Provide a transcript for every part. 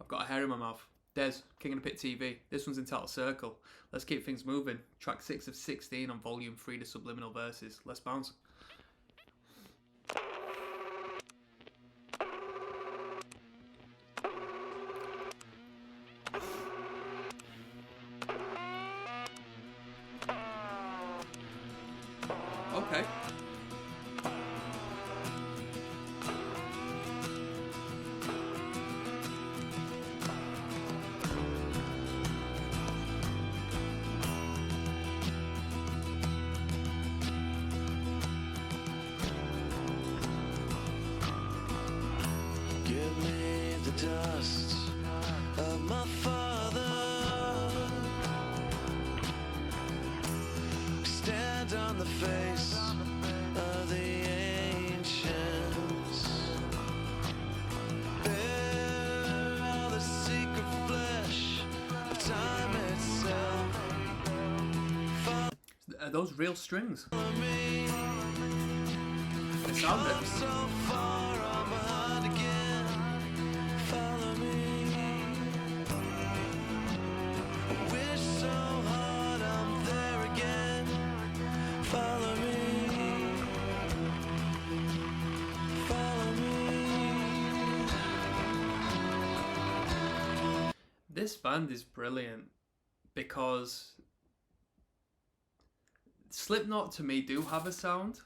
got a hair in my mouth. Des, King of the Pit TV. This one's entitled Circle. Let's keep things moving. Track 6 of 16 on Volume 3, The Subliminal Verses. Let's bounce. Okay. Give me the dust of my father. Stand on the face of the ancients. Bear all the secret flesh of time itself. Are those real strings? Follow me. They sound I'm it. so far, I'm behind again. Follow me. I wish so hard I'm there again. Follow me. Follow me. This band is brilliant because Slipknot to me do have a sound.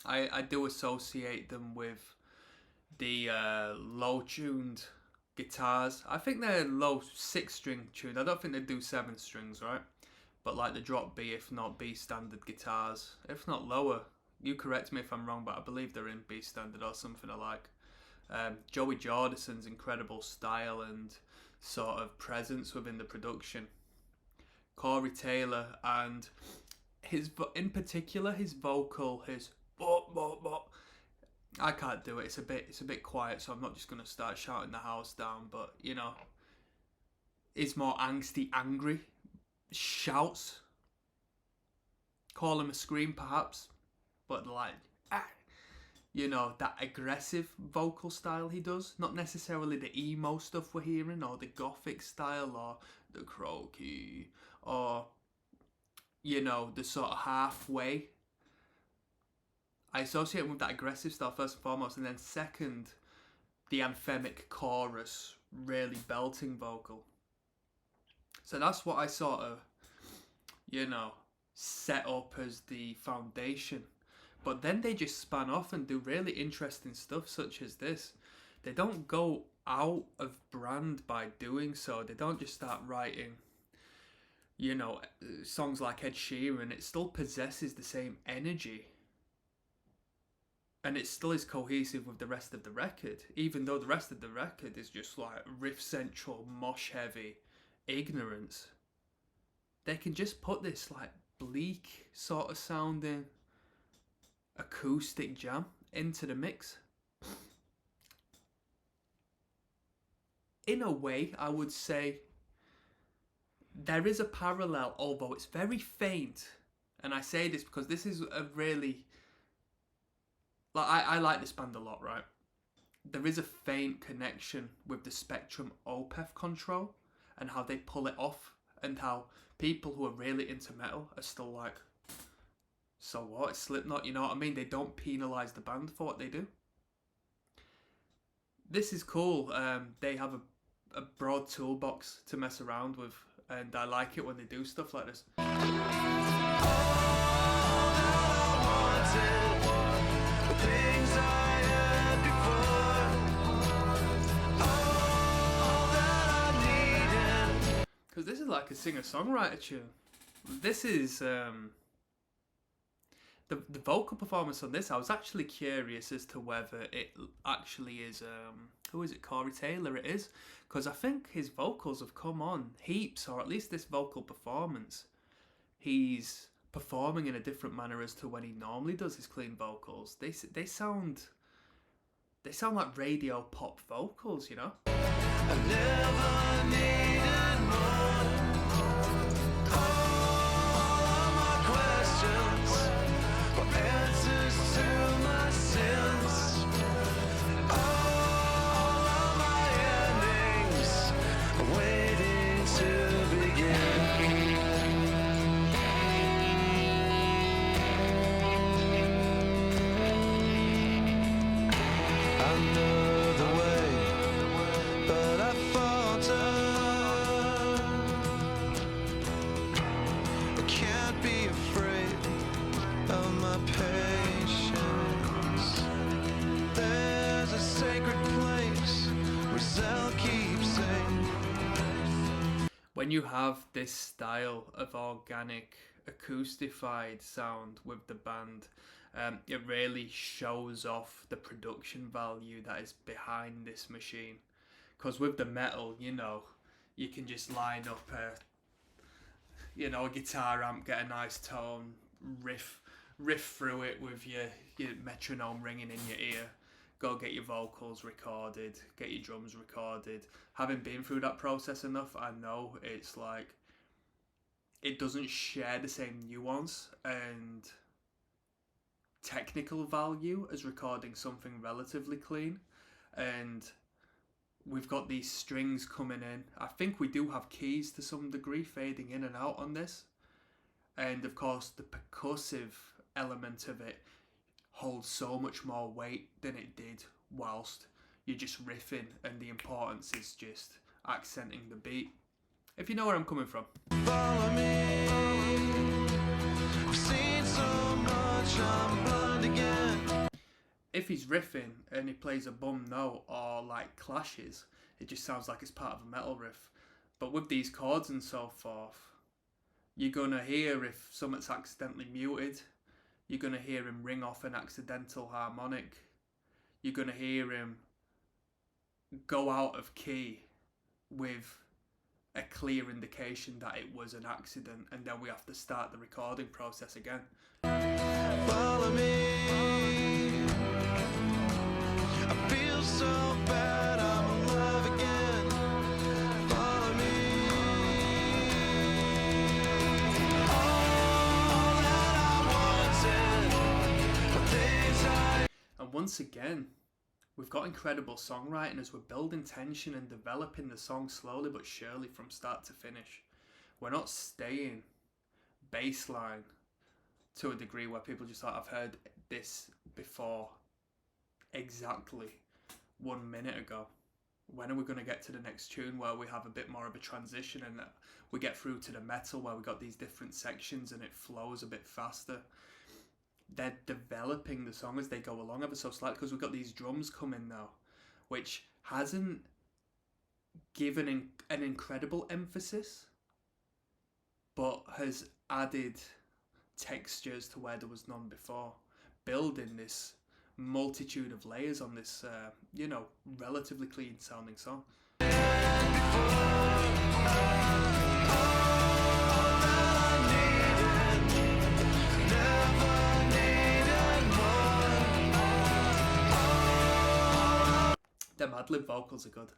I do associate them with the low-tuned guitars. I think they're low 6-string tuned. I don't think they do 7 strings, right? But like the drop B, if not B standard guitars, if not lower. You correct me if I'm wrong, but I believe they're in B standard or something alike. Joey Jordison's incredible style and sort of presence within the production. Corey Taylor and in particular his vocal, his bop bop bop. I can't do it. It's a bit quiet, so I'm not just gonna start shouting the house down. But you know, it's more angsty, angry shouts. Call him a scream, perhaps, but like, you know, that aggressive vocal style he does. Not necessarily the emo stuff we're hearing, or the gothic style, or the croaky, or you know, the sort of halfway. I associate him with that aggressive style first and foremost, and then second, the anthemic chorus, really belting vocal. So that's what I sort of, you know, set up as the foundation. But then they just span off and do really interesting stuff such as this. They don't go out of brand by doing so. They don't just start writing, you know, songs like Ed Sheeran. It still possesses the same energy. And it still is cohesive with the rest of the record, even though the rest of the record is just like riff central, mosh heavy ignorance. They can just put this like bleak sort of sounding acoustic jam into the mix. In a way, I would say there is a parallel, although it's very faint. And I say this because this is a really... Like, I like this band a lot, right? There is a faint connection with the Spectrum Opeth control and how they pull it off, and how people who are really into metal are still like, so what? It's Slipknot, you know what I mean? They don't penalise the band for what they do. This is cool. They have a broad toolbox to mess around with, and I like it when they do stuff like this. Because this is like a singer-songwriter tune. This is the vocal performance on this. I was actually curious as to whether it actually is who is it? Corey Taylor. It is, because I think his vocals have come on heaps, or at least this vocal performance, he's performing in a different manner as to when he normally does his clean vocals. They sound like radio pop vocals, you know. I never needed more. All of my questions were answers to my sins. All of my endings we sell keepsakes. When you have this style of organic acoustified sound with the band, it really shows off the production value that is behind this machine. Because with the metal, you can just line up a guitar amp, get a nice tone, riff through it with your metronome ringing in your ear, go get your vocals recorded, get your drums recorded. Having been through that process enough, I know it's like it doesn't share the same nuance and technical value as recording something relatively clean. And we've got these strings coming in. I think we do have keys to some degree fading in and out on this. And of course, the percussive element of it holds so much more weight than it did whilst you're just riffing, and the importance is just accenting the beat. If you know where I'm coming from. Follow me. I've seen so much, I'm blind again. If he's riffing and he plays a bum note or like clashes, it just sounds like it's part of a metal riff. But with these chords and so forth, you're gonna hear if something's accidentally muted. You're gonna hear him ring off an accidental harmonic. You're gonna hear him go out of key with a clear indication that it was an accident, and then we have to start the recording process again. Follow me. I feel so bad, I'm alive again. Follow me. All that I wanted were things I. And once again, we've got incredible songwriting as we're building tension and developing the song slowly but surely from start to finish. We're not staying baseline to a degree where people just like, I've heard this before exactly 1 minute ago. When are we going to get to the next tune where we have a bit more of a transition and we get through to the metal where we got these different sections and it flows a bit faster? They're developing the song as they go along ever so slightly, because we've got these drums coming now, which hasn't given an incredible emphasis, but has added textures to where there was none before, building this multitude of layers on this, relatively clean sounding song. The Madlib vocals are good.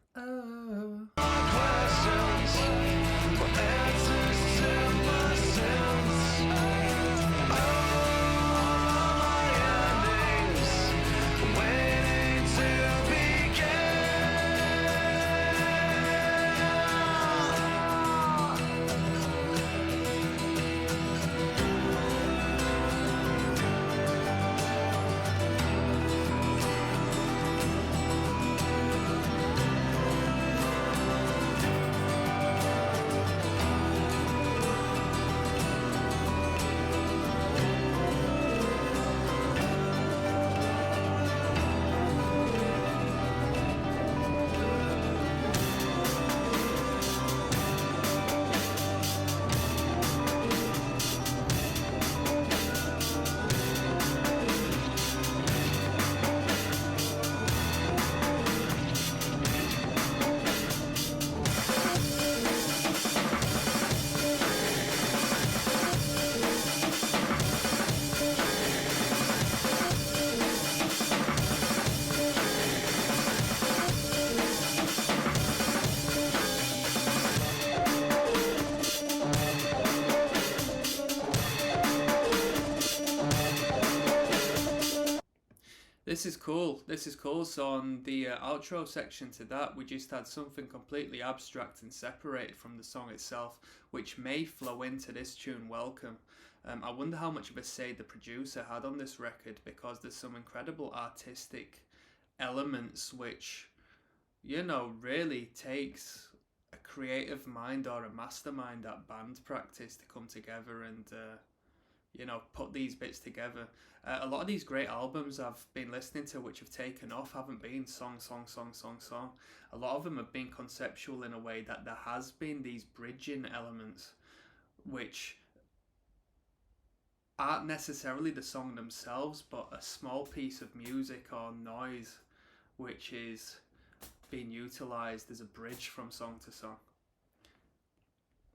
This is cool. This is cool. So on the outro section to that, we just had something completely abstract and separated from the song itself, which may flow into this tune, Welcome. I wonder how much of a say the producer had on this record, because there's some incredible artistic elements which, really takes a creative mind or a mastermind at band practice to come together and you know, put these bits together. A lot of these great albums I've been listening to, which have taken off, haven't been song, song, song, song, song. A lot of them have been conceptual in a way that there has been these bridging elements, which aren't necessarily the song themselves, but a small piece of music or noise which is being utilised as a bridge from song to song.